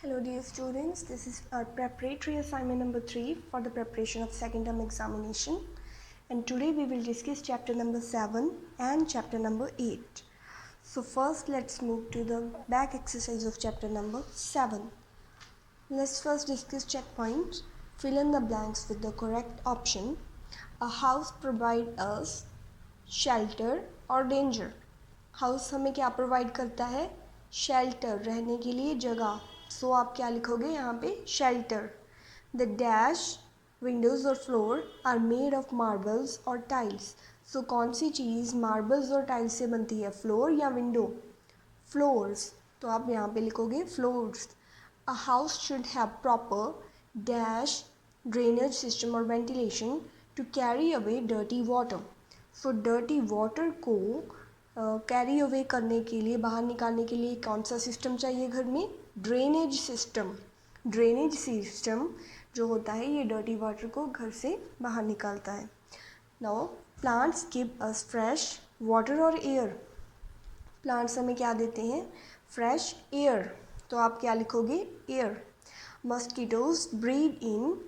Hello dear students, this is our preparatory assignment number 3 for the preparation of second term examination, and today we will discuss chapter number 7 and chapter number 8. So first let's move to the back exercise of chapter number 7. Let's first discuss checkpoints. Fill in the blanks with the correct option. A house provides us shelter or danger. House हमें क्या provide करता है? Shelter, रहने के लिए जगह. सो आप क्या लिखोगे यहाँ पे? शेल्टर. द डैश विंडोज़ और floor are made of marbles और टाइल्स. सो कौन सी चीज़ मार्बल्स और टाइल्स से बनती है, फ्लोर या विंडो? फ्लोर्स. तो आप यहाँ पे लिखोगे floors. A house should have proper dash drainage system और ventilation to carry away dirty water. So dirty water को कैरी अवे करने के लिए, बाहर निकालने के लिए कौन सा सिस्टम चाहिए घर में? Drainage system. ड्रेनेज सिस्टम जो होता है ये डर्टी वाटर को घर से बाहर निकालता है. Now plants give us fresh water और एयर. प्लांट्स हमें क्या देते हैं? Fresh air. तो आप क्या लिखोगे? एयर. मस्कीटोज ब्रीड इन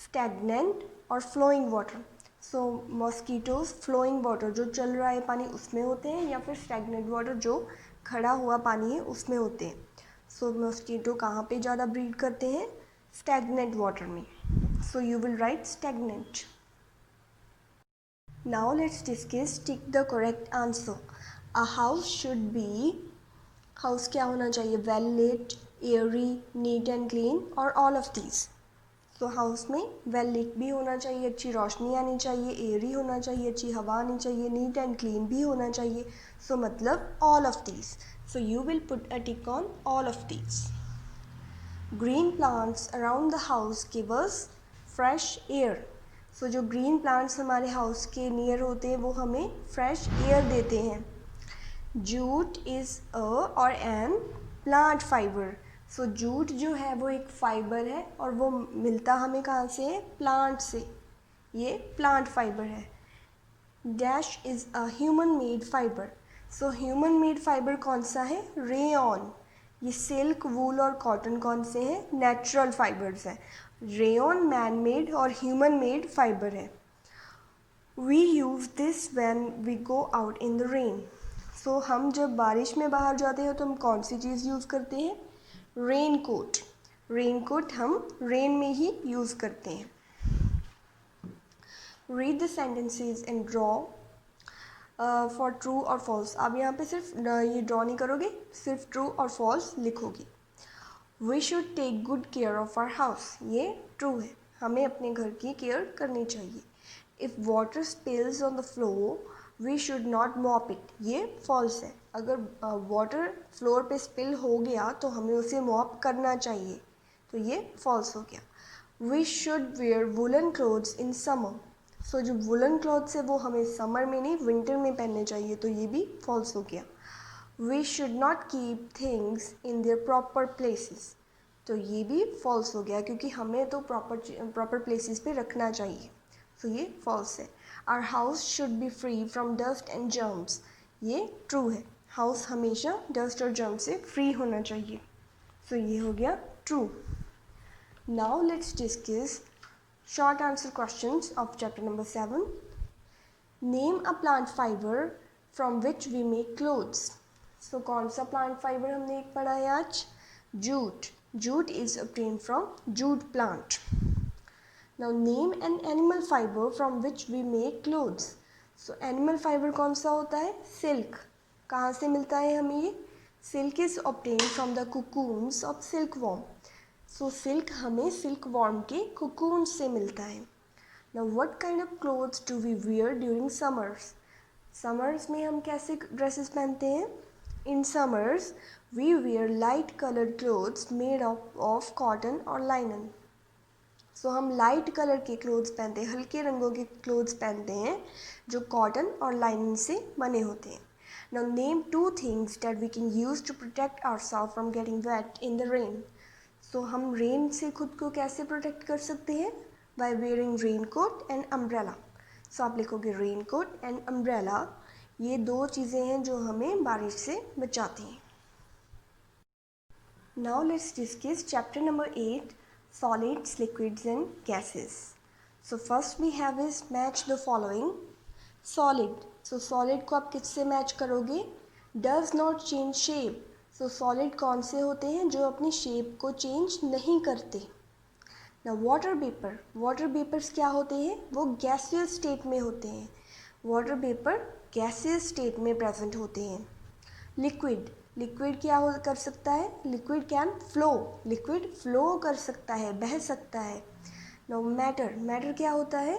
स्टैग्नेंट और फ्लोइंग वाटर. सो मॉस्कीटोज फ्लोइंग वाटर जो चल रहा है पानी उसमें होते हैं, या फिर स्टैग्नेंट वाटर जो खड़ा हुआ पानी है उसमें होते हैं. सो मॉस्कीटो कहाँ पे ज़्यादा ब्रीड करते हैं? स्टैग्नेंट वाटर में. So you will write stagnant. Now let's discuss tick the correct answer. A house should be, house क्या होना चाहिए? Well lit, airy, neat and clean और ऑल ऑफ दीज. तो हाउस में वेल लिट भी होना चाहिए, अच्छी रोशनी आनी चाहिए, एयरी होना चाहिए, अच्छी हवा आनी चाहिए, नीट एंड क्लीन भी होना चाहिए. सो मतलब all of these. So you will put a tick on all of these. Green plants around the house give us fresh air. So जो ग्रीन प्लांट्स हमारे हाउस के नियर होते हैं वो हमें फ्रेश एयर देते हैं. जूट इज़ अ और एन प्लांट फाइबर. सो जूट जो है वो एक फाइबर है और वो मिलता हमें कहाँ से है? प्लांट से. ये प्लांट फाइबर है. Dash is a human made fibre. So human made fibre कौन सा है? रेयॉन. ये सिल्क, वूल और कॉटन कौन से हैं? नेचुरल फाइबर्स हैं. रेयॉन मैन मेड और ह्यूमन मेड फाइबर है. We use this when we go out in the rain. So हम जब बारिश में बाहर जाते हैं तो हम कौन सी चीज़ यूज़ करते हैं? Rain coat. रेन कोट हम रेन में ही यूज़ करते हैं. Read the sentences and draw for true और फॉल्स. आप यहाँ पे सिर्फ ये ड्रॉ नहीं करोगे, सिर्फ ट्रू और फॉल्स लिखोगे. We should take good care of our house. ये ट्रू है, हमें अपने घर की केयर करनी चाहिए. If water spills on the floor we should not mop it. ये फॉल्स है. अगर वाटर फ्लोर पे स्पिल हो गया तो हमें उसे मॉप करना चाहिए, तो ये फॉल्स हो गया. We should wear woollen clothes in summer. So जो वुलन क्लॉथ्स है वो हमें समर में नहीं विंटर में पहनने चाहिए, तो ये भी फॉल्स हो गया. We should not keep things in their proper places. तो ये भी फॉल्स हो गया क्योंकि हमें तो प्रॉपर प्लेसेस पे रखना चाहिए, तो ये फॉल्स है. Our house should be free from dust and germs. ये ट्रू है, हाउस हमेशा डस्ट और जर्म से फ्री होना चाहिए, तो ये हो गया true. Now let's discuss short answer questions of chapter number 7. Name a plant fiber from which we make clothes. So कौन सा plant fiber हमने एक पढ़ा है आज? Jute. Jute is obtained from jute plant. Now name an animal fiber from which we make clothes. So animal fiber कौन सा होता है? Silk. कहाँ से मिलता है हमें ये? Silk is obtained from the cocoons of silkworm. So silk हमें सिल्क वॉर्म के कोकून से मिलता है. Now what kind of clothes do we wear during summers. Summers में हम कैसे ड्रेसेस पहनते हैं? In summers we wear light coloured clothes made of cotton और लाइनन. सो हम लाइट कलर के क्लोथ्स पहनते हैं, हल्के रंगों के क्लोथ्स पहनते हैं जो कॉटन और लाइनन से बने होते हैं. Now name 2 things that we can use to protect ourselves from getting wet in the rain. तो हम रेन से खुद को कैसे प्रोटेक्ट कर सकते हैं? By wearing raincoat and umbrella. So आप लिखोगे रेन कोट एंड अम्ब्रेला. ये 2 चीज़ें हैं जो हमें बारिश से बचाती हैं. Now let's discuss chapter number 8, solids, liquids and gases. So first we have is match the following. Solid. So solid को आप किससे मैच करोगे? Does not change shape. So solid कौन से होते हैं जो अपनी शेप को चेंज नहीं करते? ना वाटर वेपर. वाटर वेपर्स क्या होते हैं? वो गैसियस स्टेट में होते हैं. वाटर वेपर गैसियस स्टेट में प्रेजेंट होते हैं. लिक्विड. लिक्विड क्या कर सकता है? Liquid can flow. Liquid flow कर सकता है, बह सकता है. Now matter. मैटर क्या होता है?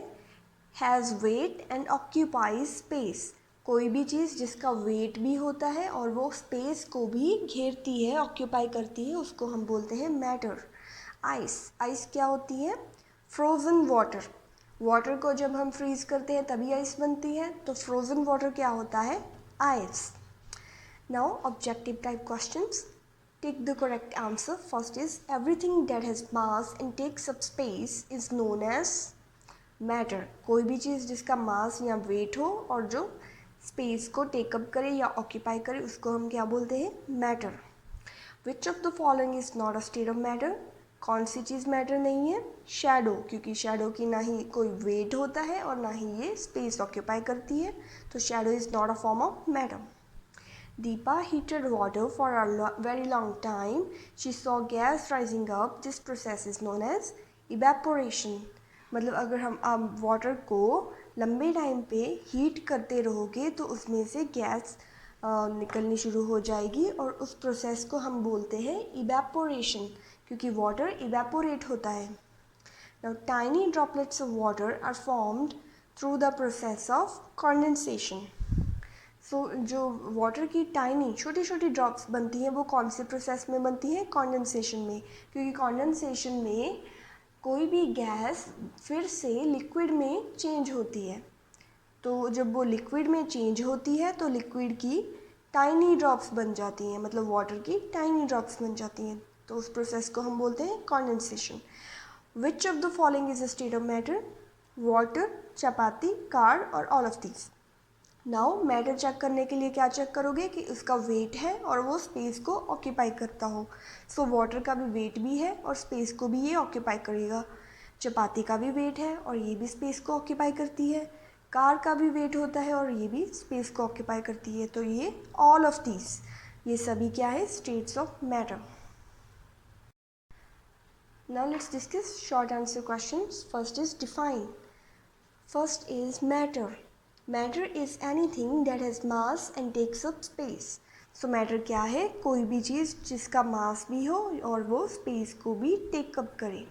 Has wait and occupies space. कोई भी चीज़ जिसका वेट भी होता है और वो स्पेस को भी घेरती है, ऑक्यूपाई करती है, उसको हम बोलते हैं मैटर. आइस. आइस क्या होती है? Frozen water. वाटर को जब हम फ्रीज़ करते हैं तभी आइस बनती है, तो फ्रोज़न वाटर क्या होता है? Ice. Now objective type questions. Take the correct answer. First is everything that has mass and takes up space is known as matter. कोई भी चीज़ जिसका मास या वेट हो और जो स्पेस को टेकअप करे या ऑक्यूपाई करे उसको हम क्या बोलते हैं? Matter. Which of the following is not a state of matter? कौन सी चीज़ मैटर नहीं है? शैडो. क्योंकि शैडो की ना ही कोई वेट होता है और ना ही ये स्पेस ऑक्यूपाई करती है, तो shadow is not a form of matter. Deepa heated water for a very long time. She saw gas rising up. This process is known as evaporation. मतलब अगर हम वाटर को लंबे टाइम पे हीट करते रहोगे तो उसमें से गैस निकलनी शुरू हो जाएगी और उस प्रोसेस को हम बोलते हैं इवेपोरेशन, क्योंकि वाटर इवेपोरेट होता है. Now tiny droplets of water are formed through the process of condensation. सो जो वाटर की टाइनी छोटी छोटी ड्रॉप्स बनती हैं वो कौन से प्रोसेस में बनती है? कॉन्डेंसेशन में. क्योंकि कॉन्डेंसेशन में कोई भी गैस फिर से लिक्विड में चेंज होती है, तो जब वो लिक्विड में चेंज होती है तो लिक्विड की टाइनी ड्रॉप्स बन जाती हैं, मतलब वाटर की टाइनी ड्रॉप्स बन जाती हैं, तो उस प्रोसेस को हम बोलते हैं condensation. Which of the following is a state of matter? Water, chapati, car और all of these. Now matter check करने के लिए क्या चेक करोगे कि उसका वेट है और वो स्पेस को ऑक्यूपाई करता हो. सो वाटर का भी वेट भी है और स्पेस को भी ये ऑक्यूपाई करेगा. चपाती का भी वेट है और ये भी स्पेस को ऑक्यूपाई करती है. कार का भी वेट होता है और ये भी स्पेस को ऑक्यूपाई करती है. तो ये ऑल ऑफ दीज, ये सभी क्या है? States of matter. Now let's discuss short answer questions. First is define. First is matter. Matter is anything that has mass and takes up space. So matter क्या है? कोई भी चीज़ जिसका मास भी हो और वो स्पेस को भी टेकअप करे.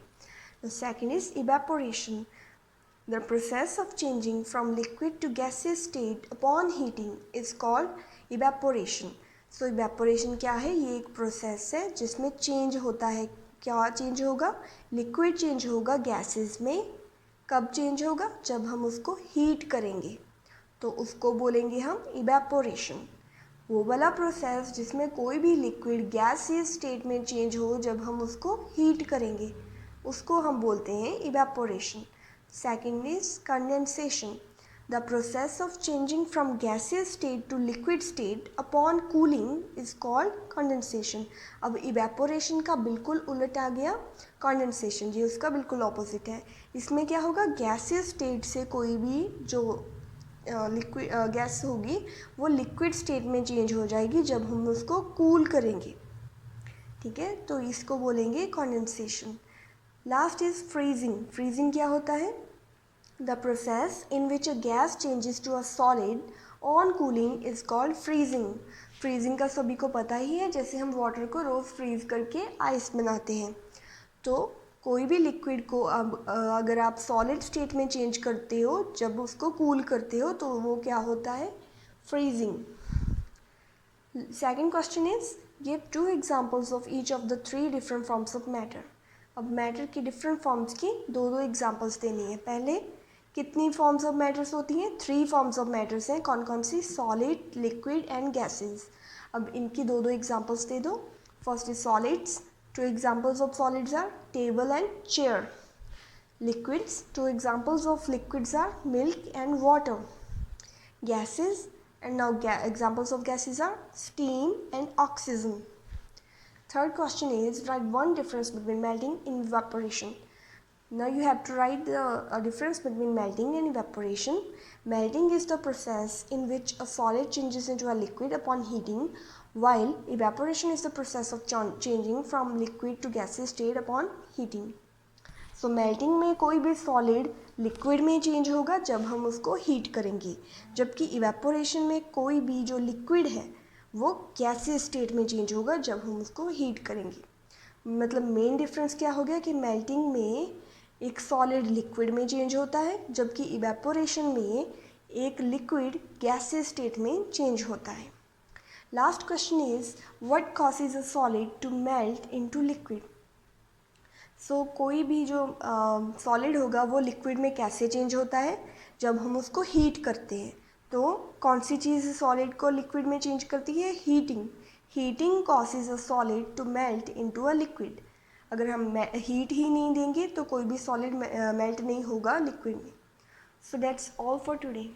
The second is evaporation. The process of changing from liquid to gaseous state upon heating is called evaporation. So evaporation क्या है? ये एक प्रोसेस है जिसमें चेंज होता है. क्या चेंज होगा? लिक्विड चेंज होगा गैसेस में. कब चेंज होगा? जब हम उसको हीट करेंगे, तो उसको बोलेंगे हम इवेपोरेशन. वो वाला प्रोसेस जिसमें कोई भी लिक्विड गैसियस स्टेट में चेंज हो जब हम उसको हीट करेंगे, उसको हम बोलते हैं evaporation. Second is condensation. The process of changing from gaseous state to liquid state upon cooling is called condensation. अब इवेपोरेशन का बिल्कुल उलट आ गया कंडेंसेशन, ये उसका बिल्कुल ऑपोजिट है. इसमें क्या होगा? गैसियस स्टेट से कोई भी जो लिक्विड गैस होगी वो लिक्विड स्टेट में चेंज हो जाएगी जब हम उसको कूल करेंगे. ठीक है, तो इसको बोलेंगे condensation. Last is freezing. Freezing क्या होता है? The process in which a gas changes to a solid on cooling is called freezing. Freezing का सभी को पता ही है, जैसे हम वाटर को रोज़ फ्रीज करके आइस बनाते हैं. तो कोई भी लिक्विड को अब अगर आप सॉलिड स्टेट में चेंज करते हो, जब उसको कूल करते हो, तो वो क्या होता है? Freezing. Second question is give 2 examples of each of the 3 different forms of matter. अब मैटर की डिफरेंट फॉर्म्स की 2 एग्जाम्पल्स देनी है. पहले कितनी फॉर्म्स ऑफ मैटर्स होती हैं? 3 फॉर्म्स ऑफ मैटर्स हैं. कौन कौन सी? Solid, liquid and gases. अब इनकी 2 एग्जाम्पल्स दे दो. First is solids. 2 examples of solids are table and chair. Liquids. 2 examples of liquids are milk and water. Gases. And now examples of gases are steam and oxygen. Third question is, write one difference between melting and evaporation. Now you have to write the difference between melting and evaporation. Melting is the process in which a solid changes into a liquid upon heating, while evaporation is the process of changing from liquid to gaseous state upon heating. So melting में कोई भी solid liquid में change होगा जब हम उसको heat करेंगे, जबकि इवेपोरेशन में कोई भी जो लिक्विड है वो गैसियस स्टेट में चेंज होगा जब हम उसको हीट करेंगे. मतलब मेन डिफरेंस क्या हो गया कि मेल्टिंग में एक सॉलिड लिक्विड में चेंज होता है, जबकि इवेपोरेशन में एक लिक्विड गैसियस स्टेट में चेंज होता है. Last question is, what causes a solid to melt into liquid. So कोई भी जो सॉलिड होगा वो लिक्विड में कैसे चेंज होता है, जब हम उसको हीट करते हैं. तो कौन सी चीज़ सॉलिड को लिक्विड में चेंज करती है? Heating. Heating causes a solid to melt into a liquid. अगर हम हीट ही नहीं देंगे तो कोई भी सॉलिड मेल्ट नहीं होगा लिक्विड में. So that's all for today.